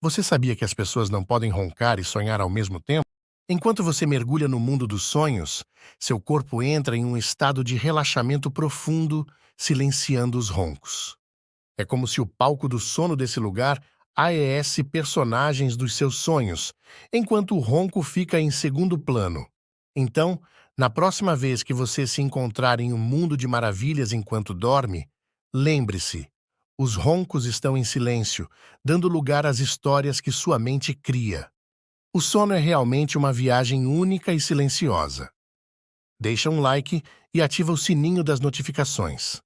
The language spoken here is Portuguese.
Você sabia que as pessoas não podem roncar e sonhar ao mesmo tempo? Enquanto você mergulha no mundo dos sonhos, seu corpo entra em um estado de relaxamento profundo, silenciando os roncos. É como se o palco do sono desse lugar AES personagens dos seus sonhos, enquanto o ronco fica em segundo plano. Então, na próxima vez que você se encontrar em um mundo de maravilhas enquanto dorme, lembre-se, os roncos estão em silêncio, dando lugar às histórias que sua mente cria. O sono é realmente uma viagem única e silenciosa. Deixa um like e ativa o sininho das notificações.